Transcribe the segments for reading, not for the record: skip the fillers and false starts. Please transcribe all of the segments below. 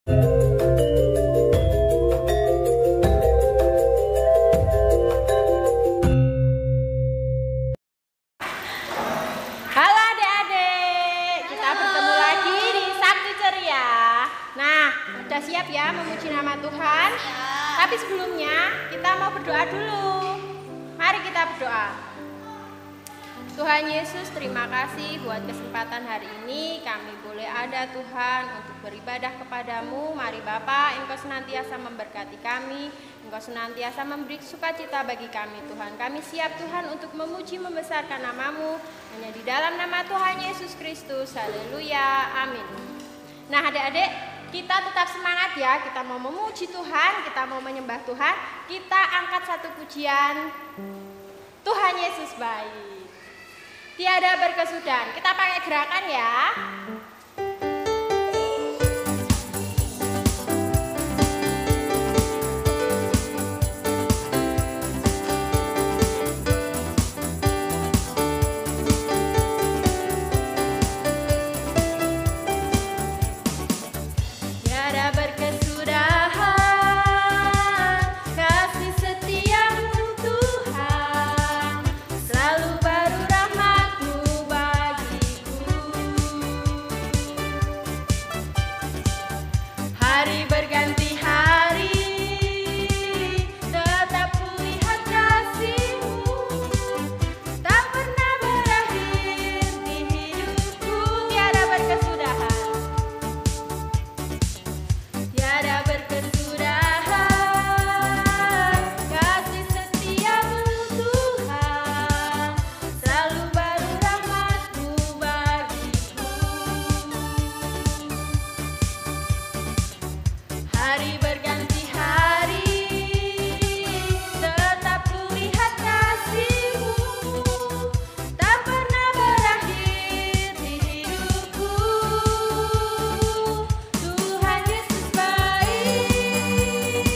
Halo adik-adik, kita bertemu lagi di Sabtu Ceria. Nah, udah siap ya memuji nama Tuhan? Tapi sebelumnya kita mau berdoa dulu. Mari kita berdoa. Tuhan Yesus, terima kasih buat kesempatan hari ini kami boleh ada Tuhan untuk beribadah kepadamu. Mari Bapa, Engkau senantiasa memberkati kami, Engkau senantiasa memberi sukacita bagi kami Tuhan. Kami siap Tuhan untuk memuji membesarkan namamu, hanya di dalam nama Tuhan Yesus Kristus. Haleluya, amin. Nah adik-adik, kita tetap semangat ya, kita mau memuji Tuhan, kita mau menyembah Tuhan. Kita angkat satu pujian, Tuhan Yesus baik. Tiada berkesudahan. Kita pakai gerakan ya. Tiada berkesudahan kasih setiamu Tuhan, selalu baru rahmat-Mu bagiku. Hari berganti hari, tetap kulihat kasih-Mu, tak pernah berakhir di hidupku. Tiada berkesudahan. Tiada berkesudahan kasih setiamu Tuhan, selalu baru rahmat-Mu bagiku. Hari berganti hari, tetap kulihat kasih-Mu, tak pernah berakhir di hidupku. Tuhan Yesus baik,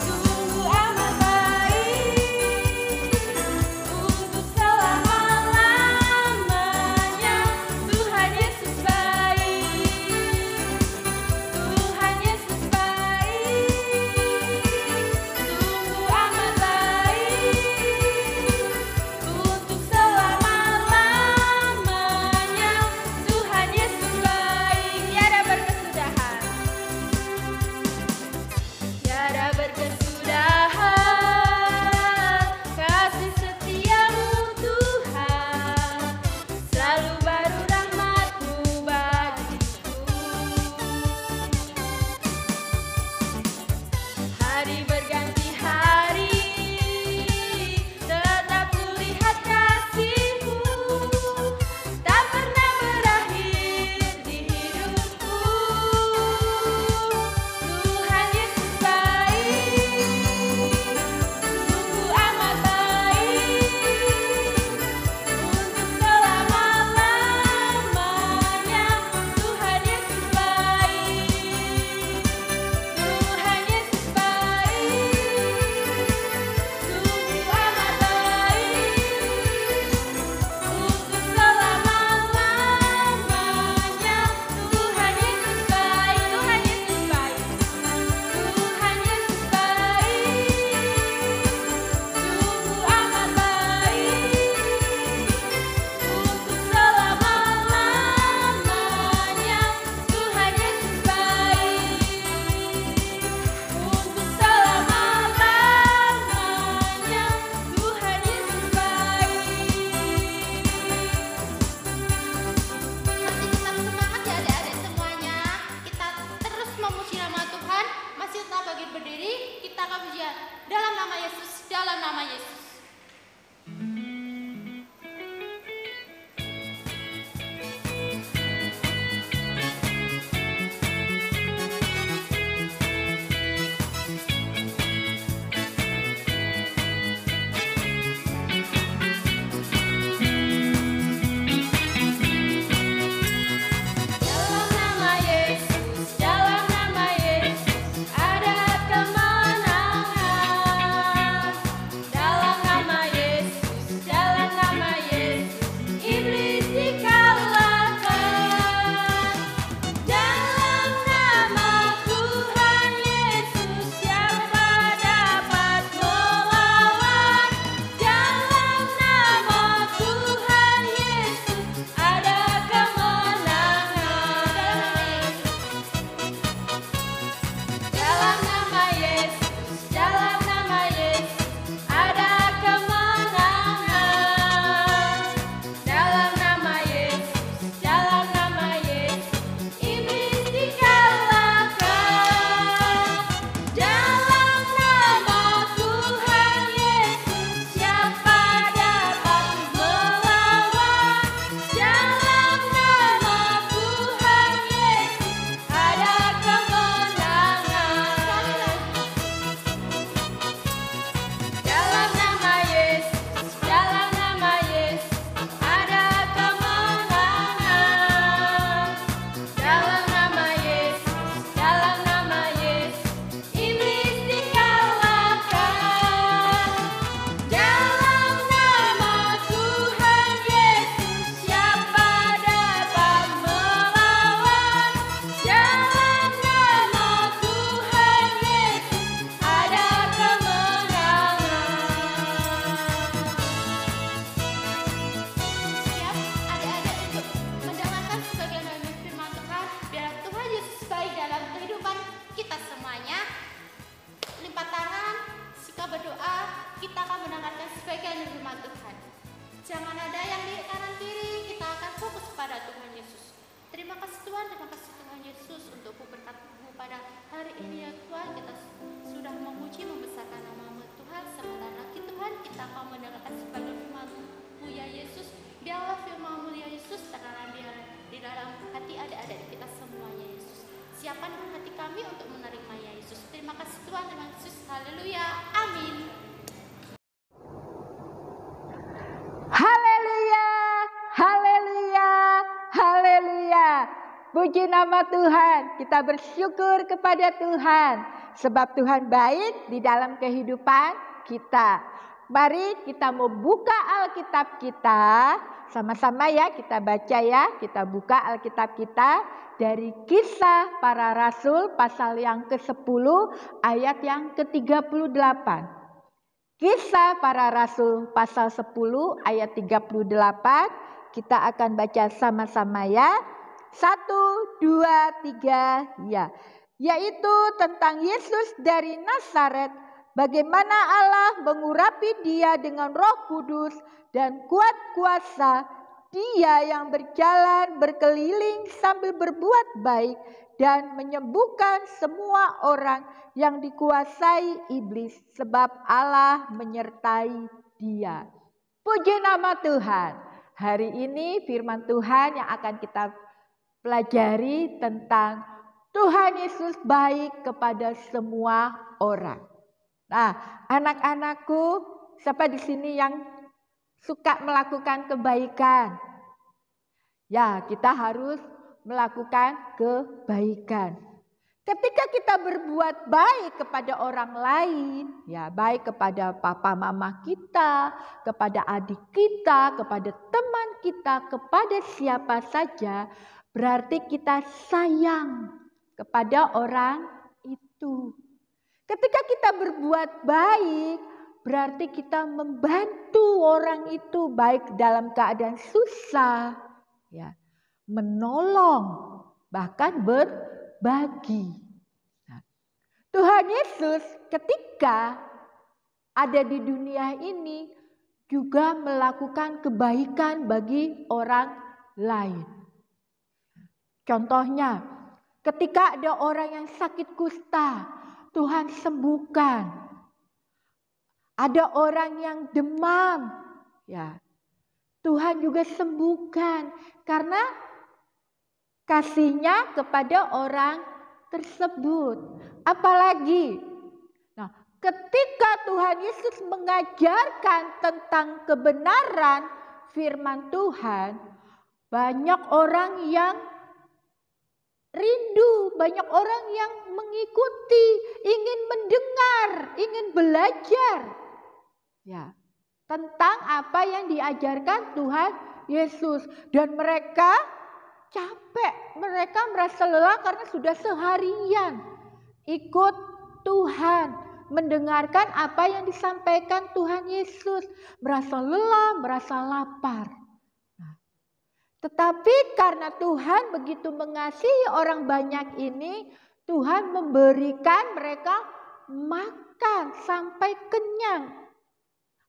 sungguh amat baik, untuk selama-lamanya. Tuhan Yesus baik, Tuhan Yesus baik, sungguh amat baik, untuk selama-lamanya. Tuhan Yesus baik, tiada berkesudahan. Tiada berkesudahan kasih setiamu Tuhan, selalu baru rahmat-Mu bagiku. Hari berganti hari, tetap kulihat kasih-Mu, tak pernah berakhir di hidupku. Tuhan Yesus baik, sungguh amat baik, untuk selama-lamanya. Tuhan Yesus baik, Tuhan Yesus baik, sungguh amat baik, untuk selama-lamanya. Tuhan Yesus baik, Tuhan Yesus baik, Tuhan Yesus baik, sungguh amat baik, untuk selama-lamanya. Tuhan Yesus baik, untuk selama-lamanya. Tuhan Yesus baik. Masih tetap semangat ya adik-adik semuanya. Kita terus memuji nama Tuhan. Masih tetap bangkit berdiri. Kita akan pujian dalam nama Yesus, dalam nama Yesus. Dalam nama Yesus, dalam nama Yesus ada kemenangan. Dalam firman Tuhan. Jangan ada yang di kanan kiri, kita akan fokus pada Tuhan Yesus. Terima kasih Tuhan, terima kasih Tuhan Yesus untuk berkat-Mu pada hari ini ya Tuhan. Kita sudah memuji, membesarkan nama-Mu Tuhan. Sebentar lagi Tuhan, kita akan mendengarkan sebagai firman-Mu ya Yesus. Biarlah firman-Mu ya Yesus tertanam di dalam hati adik-adik kita semuanya Yesus. Siapkan hati kami untuk menerima ya Yesus. Terima kasih Tuhan, terima kasih Yesus. Haleluya, amin. Haleluya, haleluya, haleluya. Puji nama Tuhan, kita bersyukur kepada Tuhan. Sebab Tuhan baik di dalam kehidupan kita. Mari kita mau buka Alkitab kita. Sama-sama ya, kita baca ya. Kita buka Alkitab kita dari Kisah Para Rasul pasal yang ke-10 ayat yang ke-38. Kisah Para Rasul pasal 10 ayat 38. Kita akan baca sama-sama ya. 1, 2, 3 ya. Yaitu tentang Yesus dari Nazaret, bagaimana Allah mengurapi dia dengan Roh Kudus dan kuat kuasa. Dia yang berjalan berkeliling sambil berbuat baik dan menyembuhkan semua orang yang dikuasai iblis, sebab Allah menyertai dia. Puji nama Tuhan. Hari ini firman Tuhan yang akan kita pelajari tentang Tuhan Yesus baik kepada semua orang. Nah, anak-anakku, siapa di sini yang suka melakukan kebaikan? Ya, kita harus melakukan kebaikan. Ketika kita berbuat baik kepada orang lain, ya baik kepada papa mama kita, kepada adik kita, kepada teman kita, kepada siapa saja, berarti kita sayang kepada orang itu. Ketika kita berbuat baik, berarti kita membantu orang itu baik dalam keadaan susah, ya, menolong, bahkan berbagi. Nah, Tuhan Yesus ketika ada di dunia ini juga melakukan kebaikan bagi orang lain. Contohnya, ketika ada orang yang sakit kusta, Tuhan sembuhkan. Ada orang yang demam, ya, Tuhan juga sembuhkan karena kasihnya kepada orang tersebut. Apalagi, nah, ketika Tuhan Yesus mengajarkan tentang kebenaran firman Tuhan, banyak orang yang rindu, banyak orang yang mengikuti, ingin mendengar, ingin belajar, ya, tentang apa yang diajarkan Tuhan Yesus. Dan mereka capek, mereka merasa lelah karena sudah seharian ikut Tuhan, mendengarkan apa yang disampaikan Tuhan Yesus, merasa lelah, merasa lapar. Tetapi karena Tuhan begitu mengasihi orang banyak ini, Tuhan memberikan mereka makan sampai kenyang.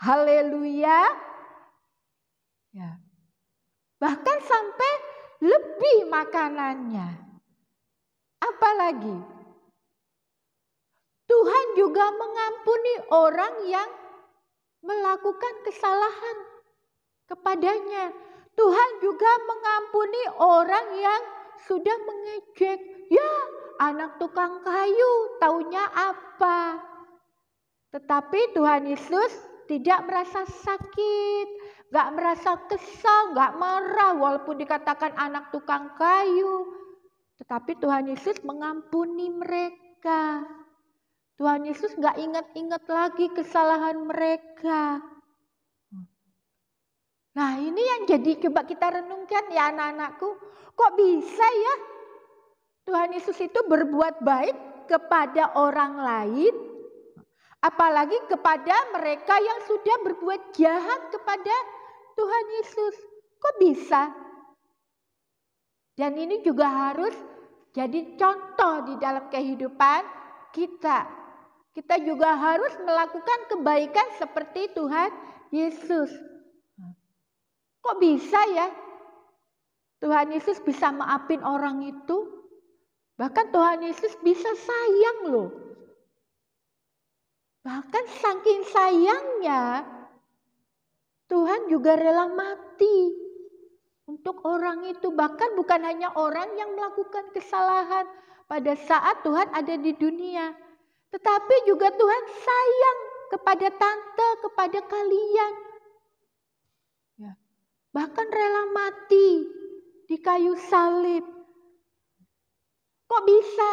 Haleluya. Ya. Bahkan sampai lebih makanannya. Apalagi Tuhan juga mengampuni orang yang melakukan kesalahan kepadanya. Tuhan juga mengampuni orang yang sudah mengejek. Ya, anak tukang kayu, taunya apa? Tetapi Tuhan Yesus tidak merasa sakit, gak merasa kesal, gak marah walaupun dikatakan anak tukang kayu. Tetapi Tuhan Yesus mengampuni mereka. Tuhan Yesus gak ingat-ingat lagi kesalahan mereka. Nah, ini yang jadi coba kita renungkan ya anak-anakku. Kok bisa ya Tuhan Yesus itu berbuat baik kepada orang lain, apalagi kepada mereka yang sudah berbuat jahat kepada Tuhan Yesus. Kok bisa? Dan ini juga harus jadi contoh di dalam kehidupan kita. Kita juga harus melakukan kebaikan seperti Tuhan Yesus. Kok bisa ya? Tuhan Yesus bisa maafin orang itu? Bahkan Tuhan Yesus bisa sayang loh. Bahkan saking sayangnya, Tuhan juga rela mati untuk orang itu. Bahkan bukan hanya orang yang melakukan kesalahan pada saat Tuhan ada di dunia. Tetapi juga Tuhan sayang kepada tante, kepada kalian. Ya. Bahkan rela mati di kayu salib. Kok bisa?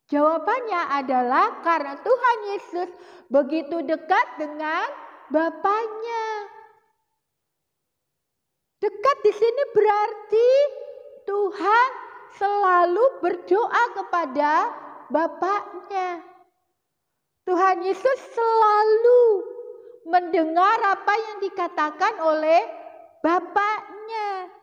Jawabannya adalah karena Tuhan Yesus begitu dekat dengan Bapaknya. Dekat di sini berarti Tuhan selalu berdoa kepada Bapaknya. Tuhan Yesus selalu mendengar apa yang dikatakan oleh Bapaknya.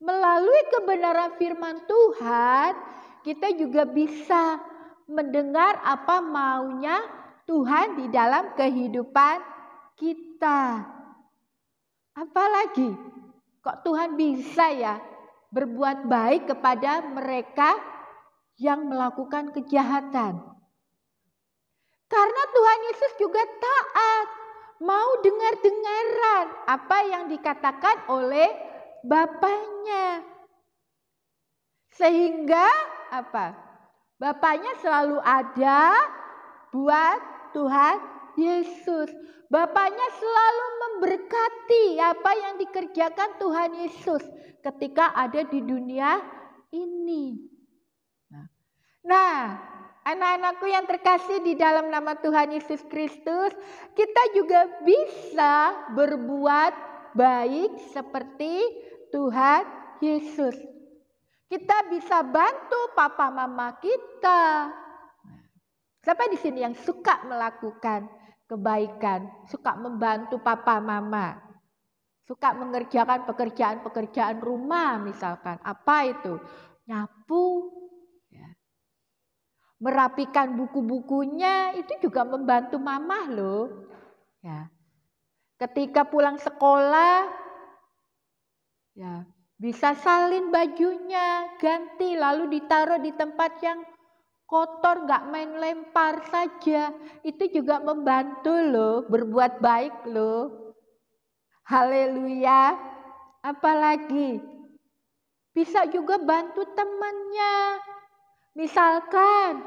Melalui kebenaran firman Tuhan, kita juga bisa mendengar apa maunya Tuhan di dalam kehidupan kita. Apalagi kok Tuhan bisa ya berbuat baik kepada mereka yang melakukan kejahatan. Karena Tuhan Yesus juga taat, mau dengar-dengaran apa yang dikatakan oleh Bapaknya. Sehingga apa? Bapaknya selalu ada buat Tuhan Yesus. Bapaknya selalu memberkati apa yang dikerjakan Tuhan Yesus ketika ada di dunia ini. Nah, anak-anakku yang terkasih di dalam nama Tuhan Yesus Kristus, kita juga bisa berbuat baik seperti Tuhan Yesus. Kita bisa bantu papa mama kita. Siapa di sini yang suka melakukan kebaikan, suka membantu papa mama, suka mengerjakan pekerjaan-pekerjaan rumah misalkan. Apa itu? Nyapu, merapikan buku-bukunya, itu juga membantu mama loh. Ya. Ketika pulang sekolah, ya bisa salin bajunya, ganti lalu ditaruh di tempat yang kotor, nggak main lempar saja. Itu juga membantu loh, berbuat baik loh. Haleluya. Apalagi bisa juga bantu temannya. Misalkan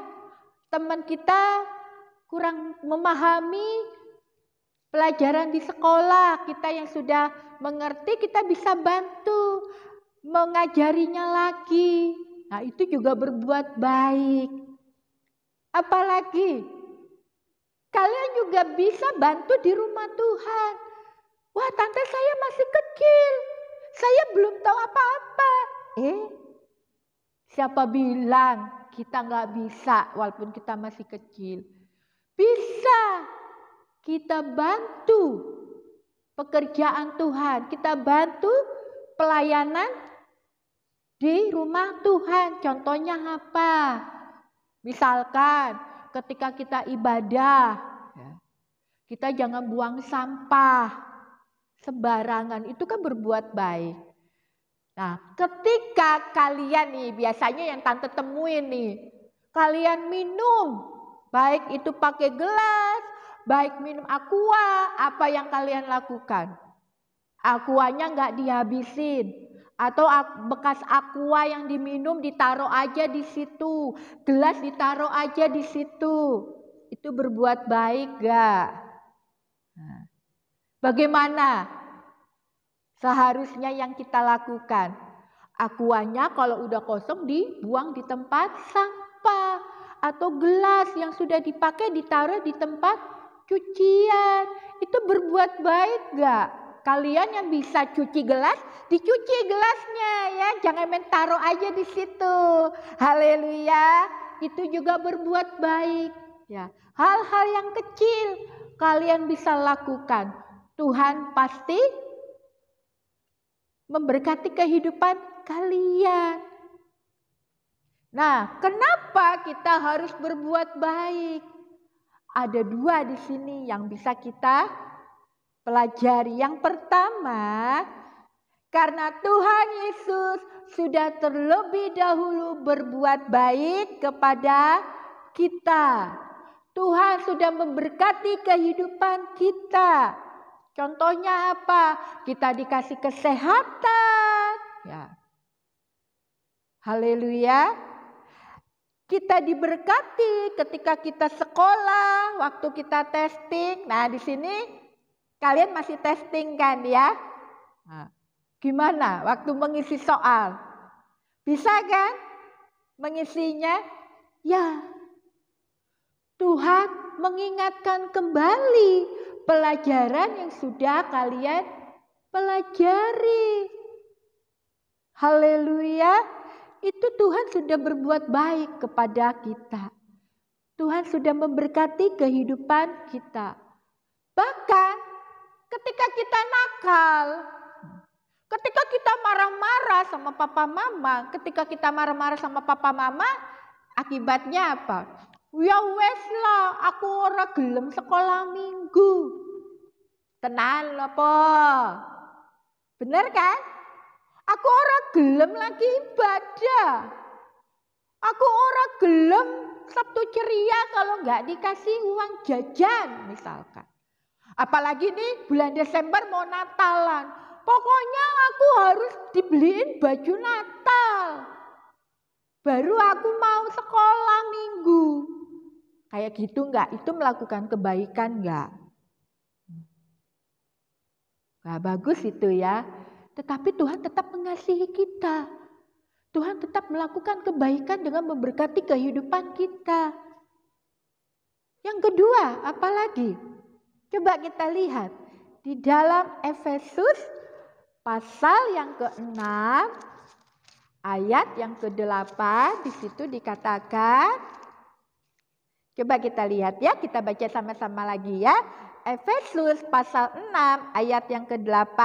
teman kita kurang memahami pelajaran di sekolah, kita yang sudah mengerti kita bisa bantu mengajarinya lagi. Nah, itu juga berbuat baik. Apalagi kalian juga bisa bantu di rumah Tuhan. Wah, tante saya masih kecil, saya belum tahu apa-apa. Siapa bilang kita nggak bisa walaupun kita masih kecil? Bisa. Kita bantu pekerjaan Tuhan, kita bantu pelayanan di rumah Tuhan. Contohnya apa? Misalkan ketika kita ibadah, kita jangan buang sampah sembarangan, itu kan berbuat baik. Nah, ketika kalian nih, biasanya yang tante temuin nih, kalian minum, baik itu pakai gelas, baik minum aqua, apa yang kalian lakukan? Aquanya nggak dihabisin. Atau bekas aqua yang diminum ditaruh aja di situ. Gelas ditaruh aja di situ. Itu berbuat baik gak? Nah, bagaimana seharusnya yang kita lakukan? Aquanya kalau udah kosong dibuang di tempat sampah. Atau gelas yang sudah dipakai ditaruh di tempat cucian. Itu berbuat baik gak? Kalian yang bisa cuci gelas, dicuci gelasnya ya. Jangan main taruh aja di situ. Haleluya. Itu juga berbuat baik ya. Hal-hal yang kecil kalian bisa lakukan. Tuhan pasti memberkati kehidupan kalian. Nah, kenapa kita harus berbuat baik? ada dua di sini yang bisa kita pelajari. Yang pertama, karena Tuhan Yesus sudah terlebih dahulu berbuat baik kepada kita. Tuhan sudah memberkati kehidupan kita. Contohnya apa? Kita dikasih kesehatan. Ya. Haleluya. Kita diberkati ketika kita sekolah, waktu kita testing. Nah, di sini kalian masih testing kan ya? Nah, gimana waktu mengisi soal? Bisa kan mengisinya? Ya. Tuhan mengingatkan kembali pelajaran yang sudah kalian pelajari. Haleluya. Itu Tuhan sudah berbuat baik kepada kita. Tuhan sudah memberkati kehidupan kita. Bahkan ketika kita nakal, ketika kita marah-marah sama papa mama, ketika kita marah-marah sama papa mama, akibatnya apa? Ya wes lah, aku ora gelem sekolah minggu. Tenan apa? Bener kan? Aku ora gelem lagi ibadah. Aku ora gelem Sabtu ceria kalau nggak dikasih uang jajan misalkan. Apalagi nih bulan Desember mau Natalan. Pokoknya aku harus dibeliin baju Natal. Baru aku mau sekolah minggu. Kayak gitu enggak? Itu melakukan kebaikan enggak? Enggak bagus itu ya. Tetapi Tuhan tetap mengasihi kita. Tuhan tetap melakukan kebaikan dengan memberkati kehidupan kita. Yang kedua, apalagi? Coba kita lihat. Di dalam Efesus pasal yang ke-6 ayat yang ke-8 di situ dikatakan, coba kita lihat ya, kita baca sama-sama lagi ya. Efesus pasal 6 ayat yang ke-8,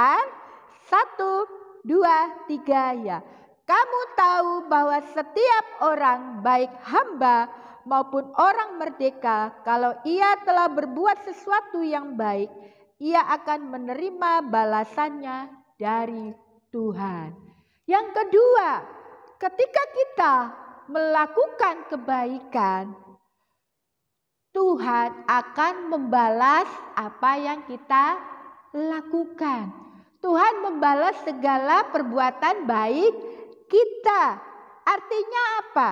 1, 2, 3 ya. Kamu tahu bahwa setiap orang baik hamba maupun orang merdeka, kalau ia telah berbuat sesuatu yang baik, ia akan menerima balasannya dari Tuhan. Yang kedua, ketika kita melakukan kebaikan, Tuhan akan membalas apa yang kita lakukan. Tuhan membalas segala perbuatan baik kita. Artinya apa?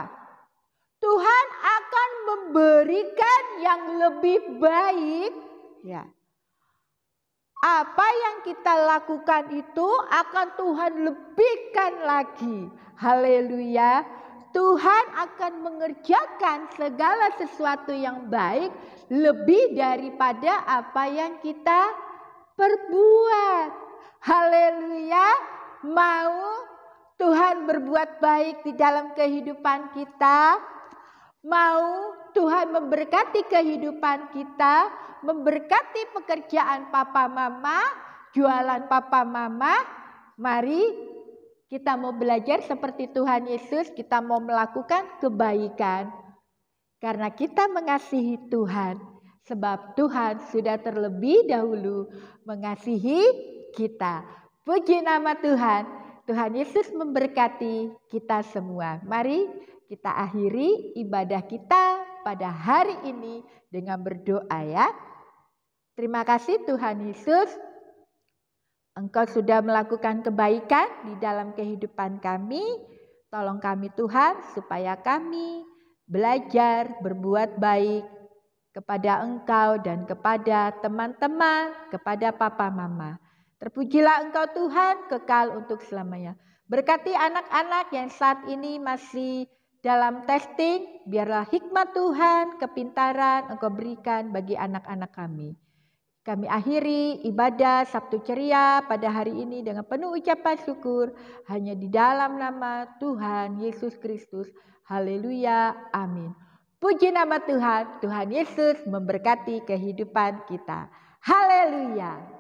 Tuhan akan memberikan yang lebih baik. Ya. Apa yang kita lakukan itu akan Tuhan lebihkan lagi. Haleluya. Tuhan akan mengerjakan segala sesuatu yang baik lebih daripada apa yang kita perbuat. Haleluya. Mau Tuhan berbuat baik di dalam kehidupan kita? Mau Tuhan memberkati kehidupan kita, memberkati pekerjaan papa mama, jualan papa mama? Mari kita mau belajar seperti Tuhan Yesus, kita mau melakukan kebaikan. Karena kita mengasihi Tuhan, sebab Tuhan sudah terlebih dahulu mengasihi kita. Puji nama Tuhan, Tuhan Yesus memberkati kita semua. Mari kita akhiri ibadah kita pada hari ini dengan berdoa ya. Terima kasih Tuhan Yesus. Engkau sudah melakukan kebaikan di dalam kehidupan kami. Tolong kami Tuhan supaya kami belajar berbuat baik kepada Engkau dan kepada teman-teman, kepada papa mama. Terpujilah Engkau Tuhan kekal untuk selamanya. Berkati anak-anak yang saat ini masih dalam testing, biarlah hikmat Tuhan, kepintaran Engkau berikan bagi anak-anak kami. Kami akhiri ibadah Sabtu Ceria pada hari ini dengan penuh ucapan syukur hanya di dalam nama Tuhan Yesus Kristus. Haleluya, amin. Puji nama Tuhan, Tuhan Yesus memberkati kehidupan kita. Haleluya.